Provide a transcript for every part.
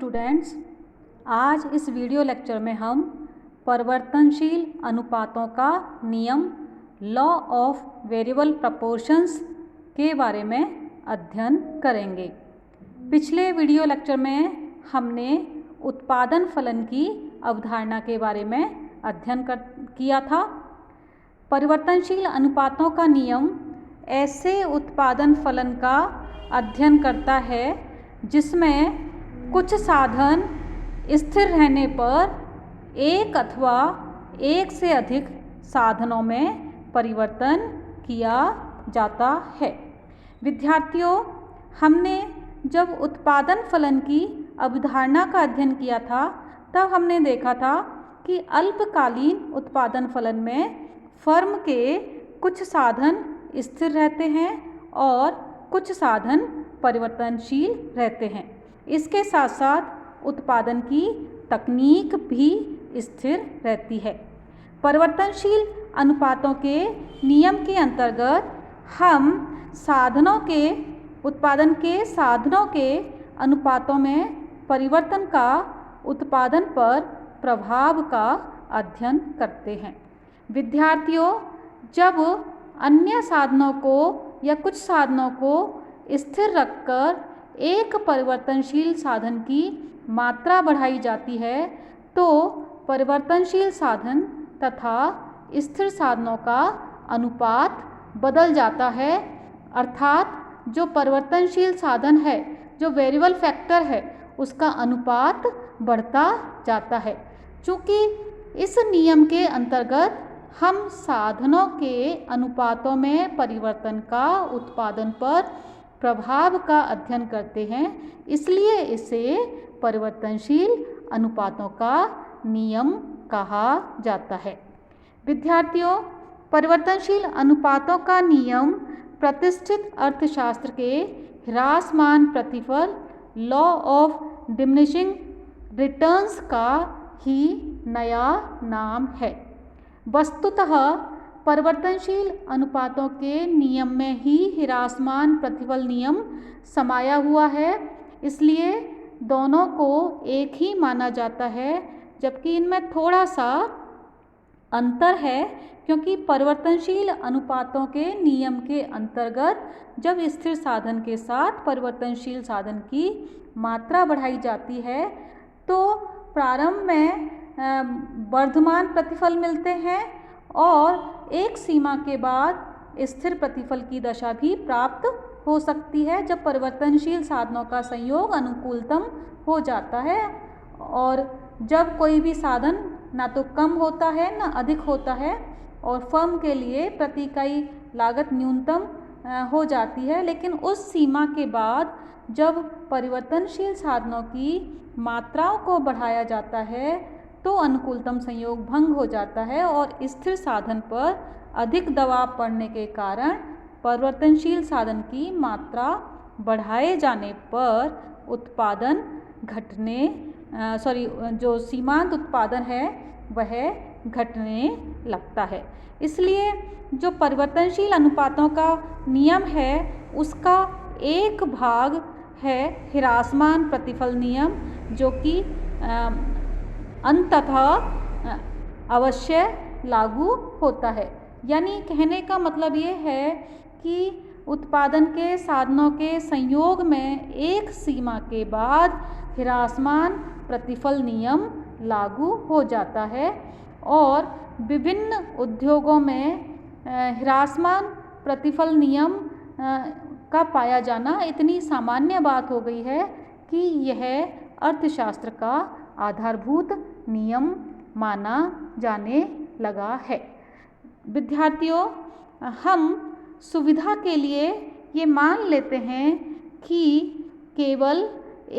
Students, आज इस video lecture में हम परिवर्तनशील अनुपातों का नियम लॉ ऑफ वेरिएबल प्रपोर्शंस के बारे में अध्ययन करेंगे। पिछले वीडियो लेक्चर में हमने उत्पादन फलन की अवधारणा के बारे में अध्ययन किया था। परिवर्तनशील अनुपातों का नियम ऐसे उत्पादन फलन का अध्ययन करता है जिसमें कुछ साधन स्थिर रहने पर एक अथवा एक से अधिक साधनों में परिवर्तन किया जाता है। विद्यार्थियों, हमने जब उत्पादन फलन की अवधारणा का अध्ययन किया था तब हमने देखा था कि अल्पकालीन उत्पादन फलन में फर्म के कुछ साधन स्थिर रहते हैं और कुछ साधन परिवर्तनशील रहते हैं। इसके साथ साथ उत्पादन की तकनीक भी स्थिर रहती है। परिवर्तनशील अनुपातों के नियम के अंतर्गत हम साधनों के उत्पादन के साधनों के अनुपातों में परिवर्तन का उत्पादन पर प्रभाव का अध्ययन करते हैं। विद्यार्थियों, जब अन्य साधनों को या कुछ साधनों को स्थिर रखकर एक परिवर्तनशील साधन की मात्रा बढ़ाई जाती है तो परिवर्तनशील साधन तथा स्थिर साधनों का अनुपात बदल जाता है। अर्थात जो परिवर्तनशील साधन है, जो वेरिएबल फैक्टर है, उसका अनुपात बढ़ता जाता है। चूँकि इस नियम के अंतर्गत हम साधनों के अनुपातों में परिवर्तन का उत्पादन पर प्रभाव का अध्ययन करते हैं, इसलिए इसे परिवर्तनशील अनुपातों का नियम कहा जाता है। विद्यार्थियों, परिवर्तनशील अनुपातों का नियम प्रतिष्ठित अर्थशास्त्र के ह्रासमान प्रतिफल लॉ ऑफ डिमिनिशिंग रिटर्न्स का ही नया नाम है। वस्तुतः परिवर्तनशील अनुपातों के नियम में ही ह्रासमान प्रतिफल नियम समाया हुआ है, इसलिए दोनों को एक ही माना जाता है, जबकि इनमें थोड़ा सा अंतर है, क्योंकि परिवर्तनशील अनुपातों के नियम के अंतर्गत जब स्थिर साधन के साथ परिवर्तनशील साधन की मात्रा बढ़ाई जाती है तो प्रारंभ में वर्धमान प्रतिफल मिलते हैं और एक सीमा के बाद स्थिर प्रतिफल की दशा भी प्राप्त हो सकती है जब परिवर्तनशील साधनों का संयोग अनुकूलतम हो जाता है और जब कोई भी साधन ना तो कम होता है ना अधिक होता है और फर्म के लिए प्रति इकाई लागत न्यूनतम हो जाती है। लेकिन उस सीमा के बाद जब परिवर्तनशील साधनों की मात्राओं को बढ़ाया जाता है तो अनुकूलतम संयोग भंग हो जाता है और स्थिर साधन पर अधिक दबाव पड़ने के कारण परिवर्तनशील साधन की मात्रा बढ़ाए जाने पर उत्पादन जो सीमांत उत्पादन है वह घटने लगता है। इसलिए जो परिवर्तनशील अनुपातों का नियम है उसका एक भाग है ह्रासमान प्रतिफल नियम, जो कि अंततः अवश्य लागू होता है। यानी कहने का मतलब ये है कि उत्पादन के साधनों के संयोग में एक सीमा के बाद ह्रासमान प्रतिफल नियम लागू हो जाता है और विभिन्न उद्योगों में ह्रासमान प्रतिफल नियम का पाया जाना इतनी सामान्य बात हो गई है कि यह अर्थशास्त्र का आधारभूत नियम माना जाने लगा है। विद्यार्थियों, हम सुविधा के लिए ये मान लेते हैं कि केवल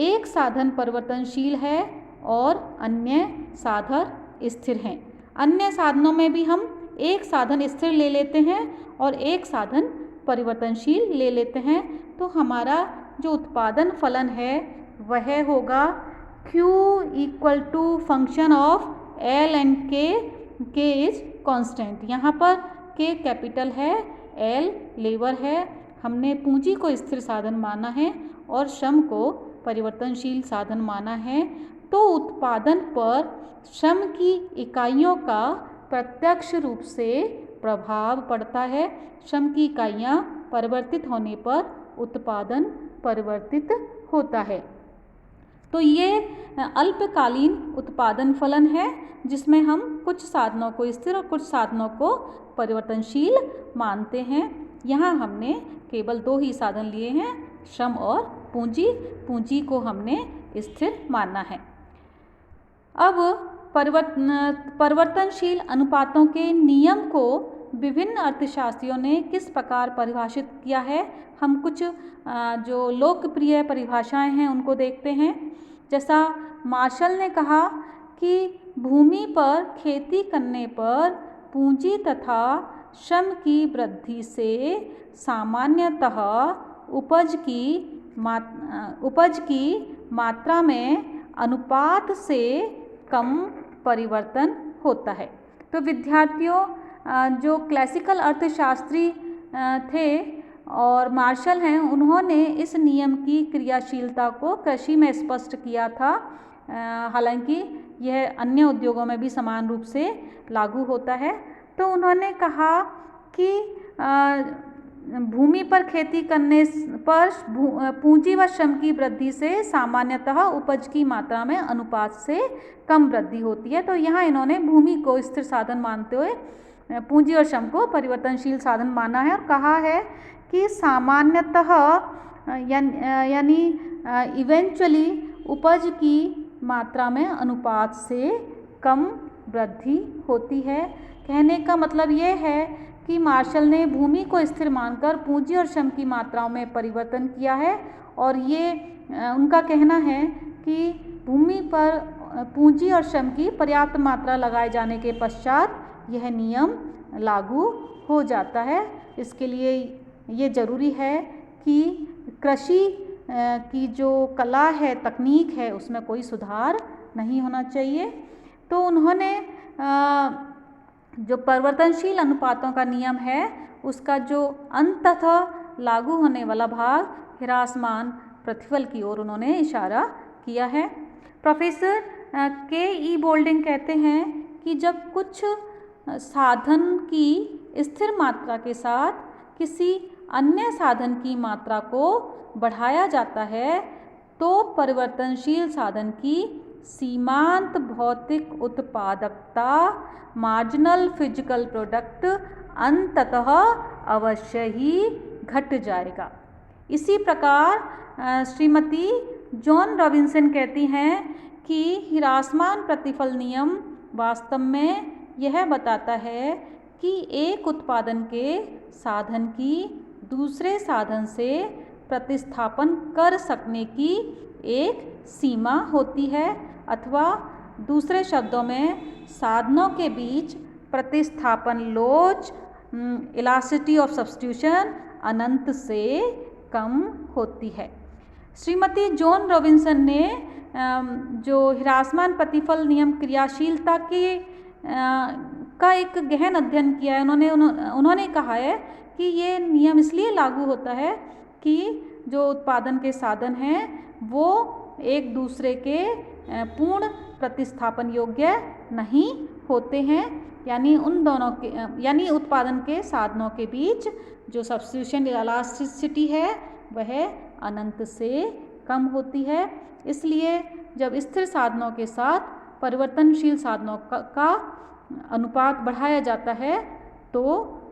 एक साधन परिवर्तनशील है और अन्य साधन स्थिर हैं। अन्य साधनों में भी हम एक साधन स्थिर ले लेते हैं और एक साधन परिवर्तनशील ले लेते हैं, तो हमारा जो उत्पादन फलन है वह होगा Q equal to function of L and K is constant. यहाँ पर K कैपिटल है, L लेबर है, हमने पूंजी को स्थिर साधन माना है और श्रम को परिवर्तनशील साधन माना है तो उत्पादन पर श्रम की इकाइयों का प्रत्यक्ष रूप से प्रभाव पड़ता है। श्रम की इकाइयाँ परिवर्तित होने पर उत्पादन परिवर्तित होता है। तो ये अल्पकालीन उत्पादन फलन है जिसमें हम कुछ साधनों को स्थिर और कुछ साधनों को परिवर्तनशील मानते हैं। यहाँ हमने केवल 2 ही साधन लिए हैं, श्रम और पूंजी। पूंजी को हमने स्थिर माना है। अब परिवर्तनशील अनुपातों के नियम को विभिन्न अर्थशास्त्रियों ने किस प्रकार परिभाषित किया है। हम कुछ जो लोकप्रिय परिभाषाएं हैं उनको देखते हैं। जैसा मार्शल ने कहा कि भूमि पर खेती करने पर पूंजी तथा श्रम की वृद्धि से सामान्यतः उपज की मात्रा में अनुपात से कम परिवर्तन होता है। तो विद्यार्थियों, जो क्लासिकल अर्थशास्त्री थे और मार्शल हैं, उन्होंने इस नियम की क्रियाशीलता को कृषि में स्पष्ट किया था। हालांकि यह अन्य उद्योगों में भी समान रूप से लागू होता है। तो उन्होंने कहा कि भूमि पर खेती करने पर पूंजी व श्रम की वृद्धि से सामान्यतः उपज की मात्रा में अनुपात से कम वृद्धि होती है। तो यहाँ इन्होंने भूमि को स्थिर साधन मानते हुए पूंजी और श्रम को परिवर्तनशील साधन माना है और कहा है कि सामान्यतः यानी इवेंचुअली उपज की मात्रा में अनुपात से कम वृद्धि होती है। कहने का मतलब ये है कि मार्शल ने भूमि को स्थिर मानकर पूंजी और श्रम की मात्राओं में परिवर्तन किया है और ये उनका कहना है कि भूमि पर पूंजी और श्रम की पर्याप्त मात्रा लगाए जाने के पश्चात यह नियम लागू हो जाता है। इसके लिए ये ज़रूरी है कि कृषि की जो कला है, तकनीक है, उसमें कोई सुधार नहीं होना चाहिए। तो उन्होंने जो परिवर्तनशील अनुपातों का नियम है उसका जो अंततः लागू होने वाला भाग ह्रासमान प्रतिफल की ओर उन्होंने इशारा किया है। प्रोफेसर के.ई. बोल्डिंग कहते हैं कि जब कुछ साधन की स्थिर मात्रा के साथ किसी अन्य साधन की मात्रा को बढ़ाया जाता है तो परिवर्तनशील साधन की सीमांत भौतिक उत्पादकता, मार्जिनल फिजिकल प्रोडक्ट अंततः अवश्य ही घट जाएगा। इसी प्रकार श्रीमती जॉन रॉबिन्सन कहती हैं कि ह्रासमान प्रतिफल नियम वास्तव में यह बताता है कि एक उत्पादन के साधन की दूसरे साधन से प्रतिस्थापन कर सकने की एक सीमा होती है, अथवा दूसरे शब्दों में साधनों के बीच प्रतिस्थापन लोच, इलास्टिसिटी ऑफ सब्स्टिट्यूशन अनंत से कम होती है। श्रीमती जॉन रॉबिन्सन ने जो ह्रासमान प्रतिफल नियम क्रियाशीलता का एक गहन अध्ययन किया है। उन्होंने कहा है कि ये नियम इसलिए लागू होता है कि जो उत्पादन के साधन हैं वो एक दूसरे के पूर्ण प्रतिस्थापन योग्य नहीं होते हैं, यानी उन दोनों के यानी उत्पादन के साधनों के बीच जो सब्स्टिट्यूशन इलास्टिसिटी है वह अनंत से कम होती है। इसलिए जब स्थिर साधनों के साथ परिवर्तनशील साधनों का अनुपात बढ़ाया जाता है तो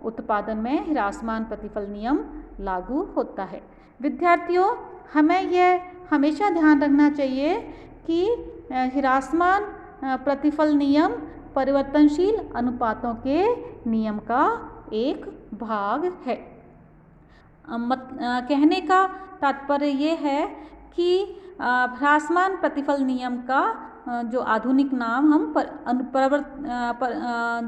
उत्पादन में ह्रासमान प्रतिफल नियम लागू होता है। विद्यार्थियों, हमें यह हमेशा ध्यान रखना चाहिए कि ह्रासमान प्रतिफल नियम परिवर्तनशील अनुपातों के नियम का एक भाग है। कहने का तात्पर्य ये है कि ह्रासमान प्रतिफल नियम का जो आधुनिक नाम हम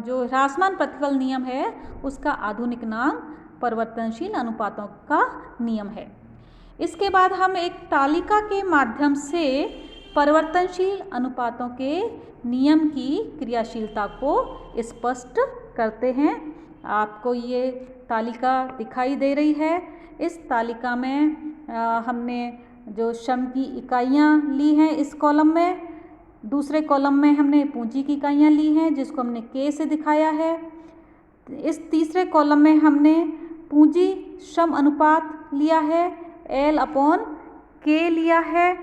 जो ह्रासमान प्रतिफल नियम है उसका आधुनिक नाम परिवर्तनशील अनुपातों का नियम है। इसके बाद हम एक तालिका के माध्यम से परिवर्तनशील अनुपातों के नियम की क्रियाशीलता को स्पष्ट करते हैं। आपको ये तालिका दिखाई दे रही है। इस तालिका में हमने जो श्रम की इकाइयाँ ली हैं इस कॉलम में, दूसरे कॉलम में हमने पूंजी की इकाइयाँ ली हैं जिसको हमने के से दिखाया है। इस तीसरे कॉलम में हमने पूंजी श्रम अनुपात लिया है, L/K लिया है।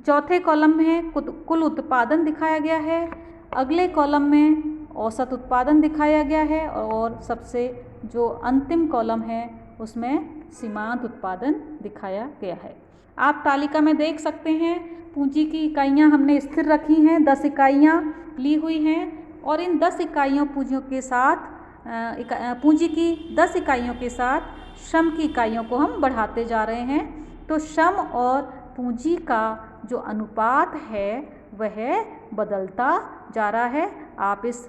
चौथे कॉलम में कुल उत्पादन दिखाया गया है, अगले कॉलम में औसत उत्पादन दिखाया गया है और सबसे जो अंतिम कॉलम है उसमें सीमांत उत्पादन दिखाया गया है। आप तालिका में देख सकते हैं पूंजी की इकाइयाँ हमने स्थिर रखी हैं, 10 इकाइयाँ ली हुई हैं और इन 10 इकाइयों पूंजियों के साथ पूंजी की 10 इकाइयों के साथ श्रम की इकाइयों को हम बढ़ाते जा रहे हैं। तो श्रम और पूंजी का जो अनुपात है वह बदलता जा रहा है। आप इस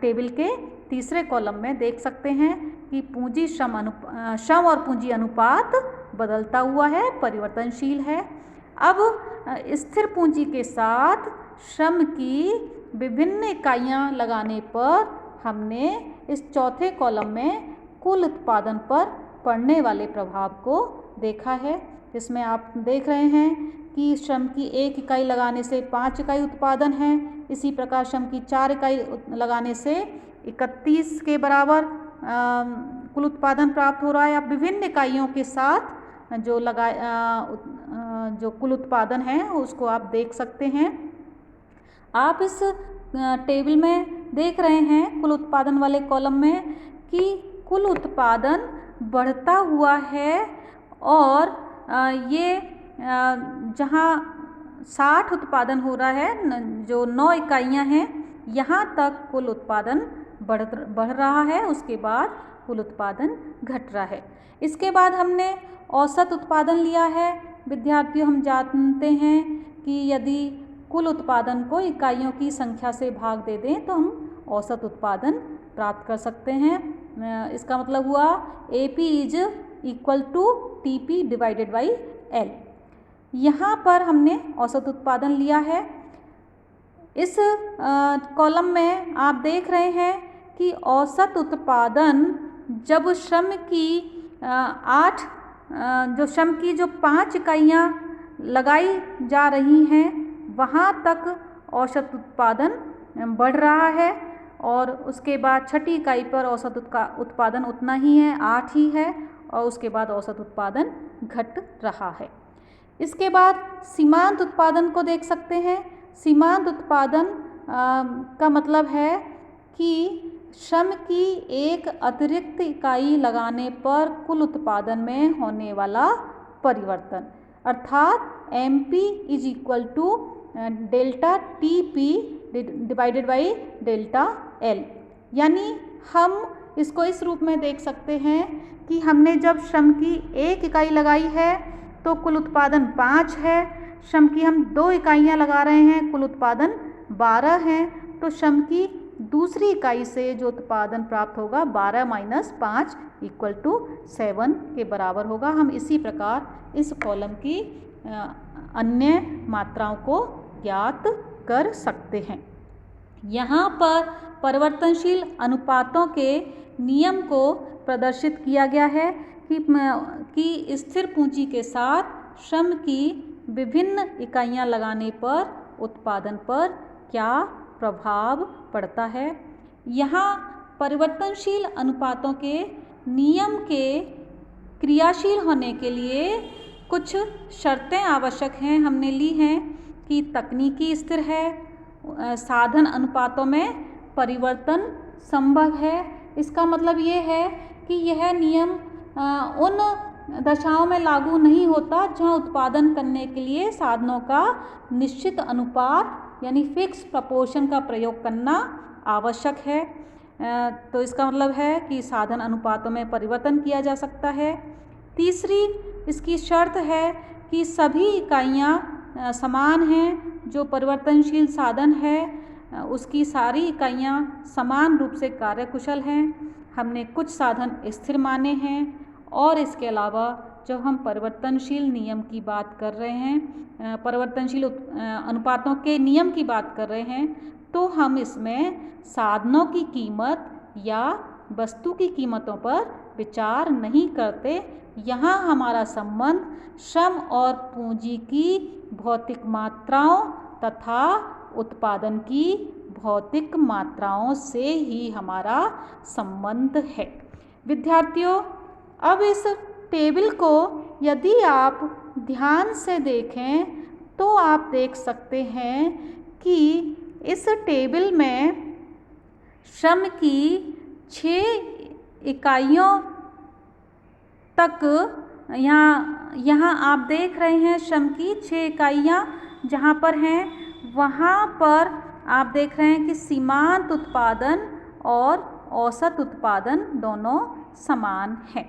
टेबल के तीसरे कॉलम में देख सकते हैं कि पूंजी श्रम और पूंजी अनुपात बदलता हुआ है, परिवर्तनशील है। अब स्थिर पूंजी के साथ श्रम की विभिन्न इकाइयाँ लगाने पर हमने इस चौथे कॉलम में कुल उत्पादन पर पड़ने वाले प्रभाव को देखा है। इसमें आप देख रहे हैं कि श्रम की 1 इकाई लगाने से 5 इकाई उत्पादन है, इसी प्रकार श्रम की 4 इकाई लगाने से 31 के बराबर कुल उत्पादन प्राप्त हो रहा है। अब विभिन्न इकाइयों के साथ जो कुल उत्पादन है उसको आप देख सकते हैं। आप इस टेबल में देख रहे हैं कुल उत्पादन वाले कॉलम में कि कुल उत्पादन बढ़ता हुआ है और ये जहाँ 60 उत्पादन हो रहा है, जो 9 इकाइयाँ हैं, यहाँ तक कुल उत्पादन बढ़ रहा है, उसके बाद कुल उत्पादन घट रहा है। इसके बाद हमने औसत उत्पादन लिया है। विद्यार्थियों, हम जानते हैं कि यदि कुल उत्पादन को इकाइयों की संख्या से भाग दे दें तो हम औसत उत्पादन प्राप्त कर सकते हैं। इसका मतलब हुआ AP is equal to TP divided by L। यहाँ पर हमने औसत उत्पादन लिया है। इस कॉलम में आप देख रहे हैं कि औसत उत्पादन जब श्रम की जो 5 इकाइयाँ लगाई जा रही हैं वहाँ तक औसत उत्पादन बढ़ रहा है और उसके बाद 6ठी इकाई पर औसत उत्पादन उतना ही है, 8 ही है और उसके बाद औसत उत्पादन घट रहा है। इसके बाद सीमांत उत्पादन को देख सकते हैं। सीमांत उत्पादन का मतलब है कि श्रम की 1 अतिरिक्त इकाई लगाने पर कुल उत्पादन में होने वाला परिवर्तन, अर्थात MP is equal to delta TP divided by delta L। यानी हम इसको इस रूप में देख सकते हैं कि हमने जब श्रम की 1 इकाई लगाई है तो कुल उत्पादन 5 है, श्रम की हम 2 इकाइयाँ लगा रहे हैं, कुल उत्पादन 12 है, तो श्रम की दूसरी इकाई से जो उत्पादन प्राप्त होगा 12 माइनस 5 इक्वल टू 7 के बराबर होगा। हम इसी प्रकार इस कॉलम की अन्य मात्राओं को ज्ञात कर सकते हैं। यहाँ पर परिवर्तनशील अनुपातों के नियम को प्रदर्शित किया गया है कि स्थिर पूंजी के साथ श्रम की विभिन्न इकाइयाँ लगाने पर उत्पादन पर क्या प्रभाव पड़ता है। यहाँ परिवर्तनशील अनुपातों के नियम के क्रियाशील होने के लिए कुछ शर्तें आवश्यक हैं, हमने ली हैं कि तकनीकी स्थिर है, साधन अनुपातों में परिवर्तन संभव है। इसका मतलब ये है कि यह नियम उन दशाओं में लागू नहीं होता जहां उत्पादन करने के लिए साधनों का निश्चित अनुपात यानी फिक्स प्रपोर्शन का प्रयोग करना आवश्यक है। तो इसका मतलब है कि साधन अनुपातों में परिवर्तन किया जा सकता है। तीसरी इसकी शर्त है कि सभी इकाइयाँ समान हैं। जो परिवर्तनशील साधन है उसकी सारी इकाइयाँ समान रूप से कार्यकुशल हैं। हमने कुछ साधन स्थिर माने हैं और इसके अलावा जब हम परिवर्तनशील नियम की बात कर रहे हैं, परिवर्तनशील अनुपातों के नियम की बात कर रहे हैं, तो हम इसमें साधनों की कीमत या वस्तु की कीमतों पर विचार नहीं करते। यहाँ हमारा संबंध श्रम और पूंजी की भौतिक मात्राओं तथा उत्पादन की भौतिक मात्राओं से ही हमारा संबंध है। विद्यार्थियों, अब इस टेबल को यदि आप ध्यान से देखें तो आप देख सकते हैं कि इस टेबल में श्रम की 6 इकाइयों तक यहाँ आप देख रहे हैं श्रम की 6 इकाइयाँ जहाँ पर हैं, वहाँ पर आप देख रहे हैं कि सीमांत उत्पादन और औसत उत्पादन दोनों समान हैं।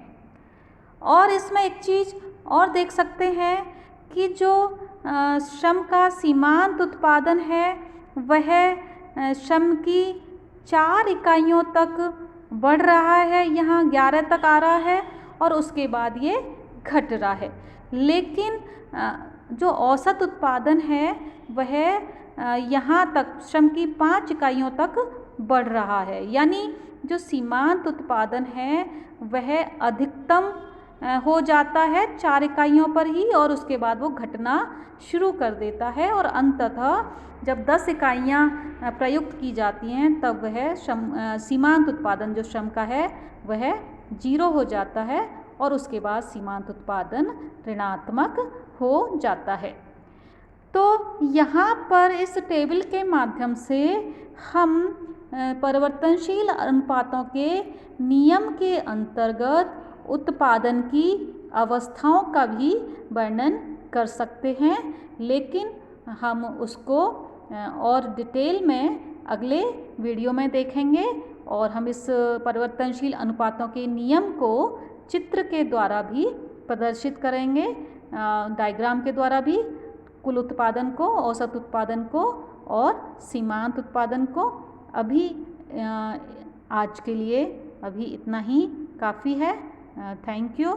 और इसमें एक चीज़ और देख सकते हैं कि जो श्रम का सीमांत उत्पादन है वह श्रम की 4 इकाइयों तक बढ़ रहा है, यहाँ 11 तक आ रहा है और उसके बाद ये घट रहा है। लेकिन जो औसत उत्पादन है वह यहाँ तक श्रम की 5 इकाइयों तक बढ़ रहा है। यानी जो सीमांत उत्पादन है वह अधिकतम हो जाता है 4 इकाइयों पर ही और उसके बाद वो घटना शुरू कर देता है और अंततः जब 10 इकाइयाँ प्रयुक्त की जाती हैं तब वह सीमांत उत्पादन जो श्रम का है वह 0 हो जाता है और उसके बाद सीमांत उत्पादन ऋणात्मक हो जाता है। तो यहाँ पर इस टेबल के माध्यम से हम परिवर्तनशील अनुपातों के नियम के अंतर्गत उत्पादन की अवस्थाओं का भी वर्णन कर सकते हैं, लेकिन हम उसको और डिटेल में अगले वीडियो में देखेंगे और हम इस परिवर्तनशील अनुपातों के नियम को चित्र के द्वारा भी प्रदर्शित करेंगे, डायग्राम के द्वारा भी, कुल उत्पादन को, औसत उत्पादन को और सीमांत उत्पादन को। अभी आज के लिए अभी इतना ही काफ़ी है। Thank you.